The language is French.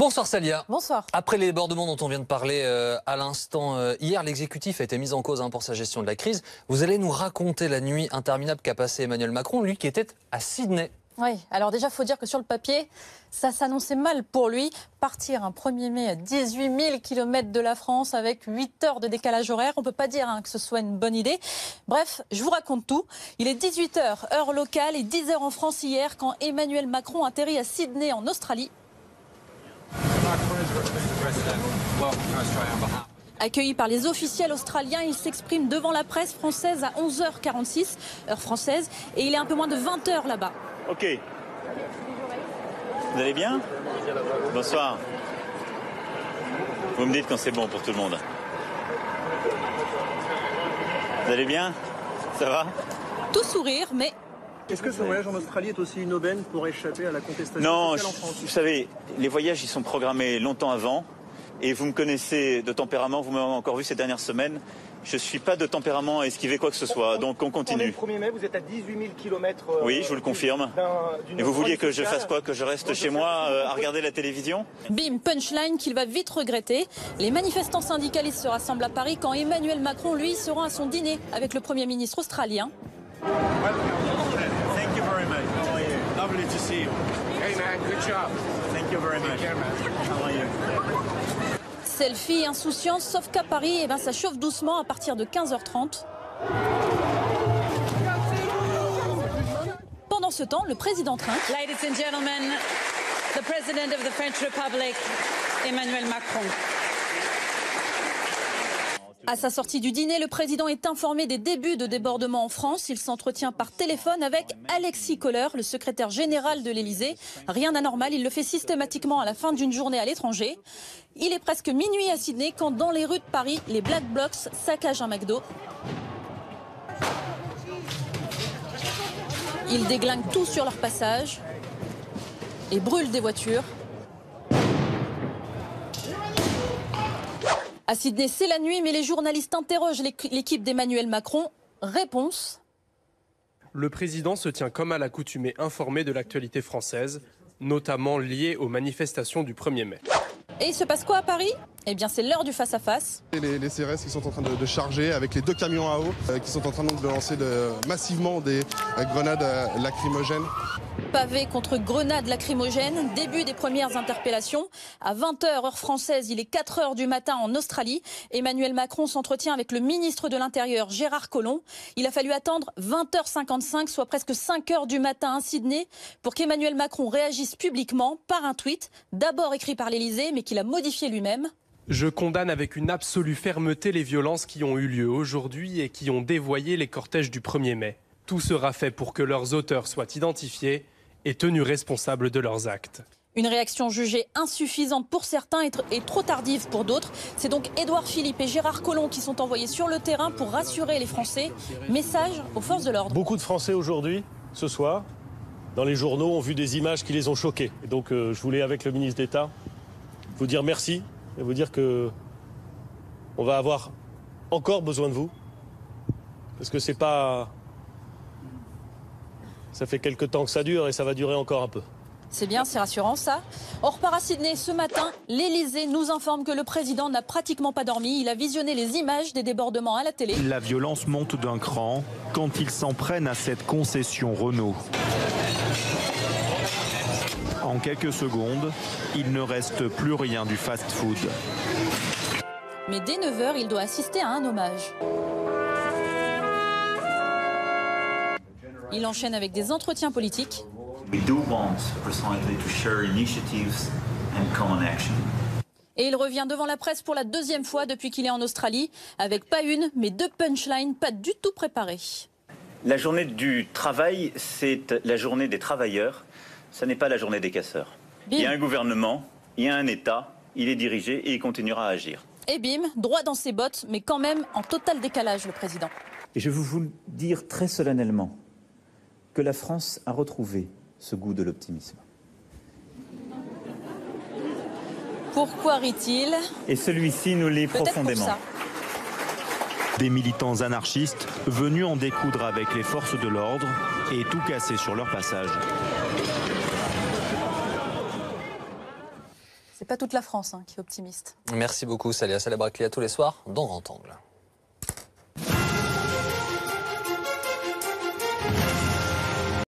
Bonsoir Célia. Bonsoir. Après les débordements dont on vient de parler à l'instant, hier, l'exécutif a été mis en cause pour sa gestion de la crise. Vous allez nous raconter la nuit interminable qu'a passée Emmanuel Macron, lui qui était à Sydney. Oui, alors déjà, il faut dire que sur le papier, ça s'annonçait mal pour lui. Partir un 1er mai à 18 000 km de la France avec 8 heures de décalage horaire, on ne peut pas dire que ce soit une bonne idée. Bref, je vous raconte tout. Il est 18 h, heure locale, et 10 h en France hier, quand Emmanuel Macron atterrit à Sydney, en Australie. Accueilli par les officiels australiens, il s'exprime devant la presse française à 11h46, heure française, et il est un peu moins de 20 h là-bas. Ok. Vous allez bien? Bonsoir. Vous me dites quand c'est bon pour tout le monde. Vous allez bien? Ça va? Tout sourire, mais... Est-ce que ce voyage en Australie est aussi une aubaine pour échapper à la contestation sociale en France? Non, vous savez, les voyages, ils sont programmés longtemps avant. Et vous me connaissez de tempérament, vous m'avez encore vu ces dernières semaines. Je ne suis pas de tempérament à esquiver quoi que ce soit, donc on continue. Le 1er mai, vous êtes à 18 000 km. Oui, je vous le confirme. Et vous vouliez que je fasse quoi? Que je reste chez moi à regarder la télévision? Bim, punchline qu'il va vite regretter. Les manifestants syndicalistes se rassemblent à Paris quand Emmanuel Macron, lui, se rend à son dîner avec le Premier ministre australien. Thank you very much. How are you? Lovely to see you. Hey man, good job. Thank you very much. How are you? Selfie, insouciance, sauf qu'à Paris, ça chauffe doucement à partir de 15h30. Pendant ce temps, le président trinque. Ladies and gentlemen, the President of the French Republic, Emmanuel Macron. À sa sortie du dîner, le président est informé des débuts de débordements en France. Il s'entretient par téléphone avec Alexis Kohler, le secrétaire général de l'Élysée. Rien d'anormal, il le fait systématiquement à la fin d'une journée à l'étranger. Il est presque minuit à Sydney quand dans les rues de Paris, les Black Blocs saccagent un McDo. Ils déglinguent tout sur leur passage et brûlent des voitures. À Sydney, c'est la nuit, mais les journalistes interrogent l'équipe d'Emmanuel Macron. Réponse. Le président se tient comme à l'accoutumée informé de l'actualité française, notamment liée aux manifestations du 1er mai. Et il se passe quoi à Paris? Eh bien, c'est l'heure du face-à-face. Les CRS qui sont en train de charger avec les 2 camions à eau qui sont en train donc de lancer massivement des grenades lacrymogènes. Pavé contre grenades lacrymogènes, début des premières interpellations. À 20 h, heure française, il est 4 h du matin en Australie. Emmanuel Macron s'entretient avec le ministre de l'Intérieur, Gérard Collomb. Il a fallu attendre 20 h 55, soit presque 5 h du matin à Sydney, pour qu'Emmanuel Macron réagisse publiquement par un tweet, d'abord écrit par l'Élysée, mais qu'il a modifié lui-même. Je condamne avec une absolue fermeté les violences qui ont eu lieu aujourd'hui et qui ont dévoyé les cortèges du 1er mai. Tout sera fait pour que leurs auteurs soient identifiés et tenus responsables de leurs actes. Une réaction jugée insuffisante pour certains et trop tardive pour d'autres. C'est donc Édouard Philippe et Gérard Collomb qui sont envoyés sur le terrain pour rassurer les Français. Message aux forces de l'ordre. Beaucoup de Français aujourd'hui, ce soir, dans les journaux, ont vu des images qui les ont choqués. Et donc je voulais, avec le ministre d'État, vous dire merci et vous dire que on va avoir encore besoin de vous. Parce que c'est pas... Ça fait quelques temps que ça dure et ça va durer encore un peu. C'est bien, c'est rassurant ça. On repart à Sydney ce matin. L'Élysée nous informe que le président n'a pratiquement pas dormi. Il a visionné les images des débordements à la télé. La violence monte d'un cran quand ils s'en prennent à cette concession Renault. En quelques secondes, il ne reste plus rien du fast-food. Mais dès 9 h, il doit assister à un hommage. Il enchaîne avec des entretiens politiques. Et il revient devant la presse pour la 2e fois depuis qu'il est en Australie, avec pas une, mais 2 punchlines pas du tout préparées. La journée du travail, c'est la journée des travailleurs. Ce n'est pas la journée des casseurs. Bim. Il y a un gouvernement, il y a un État, il est dirigé et il continuera à agir. Et bim, droit dans ses bottes, mais quand même en total décalage, le président. Et je veux vous dire très solennellement que la France a retrouvé ce goût de l'optimisme. Pourquoi rit-il? Et celui-ci nous l'est profondément. Des militants anarchistes venus en découdre avec les forces de l'ordre et tout casser sur leur passage. C'est pas toute la France qui est optimiste. Merci beaucoup, Salia Salabrakli, à tous les soirs dans Grand Angle.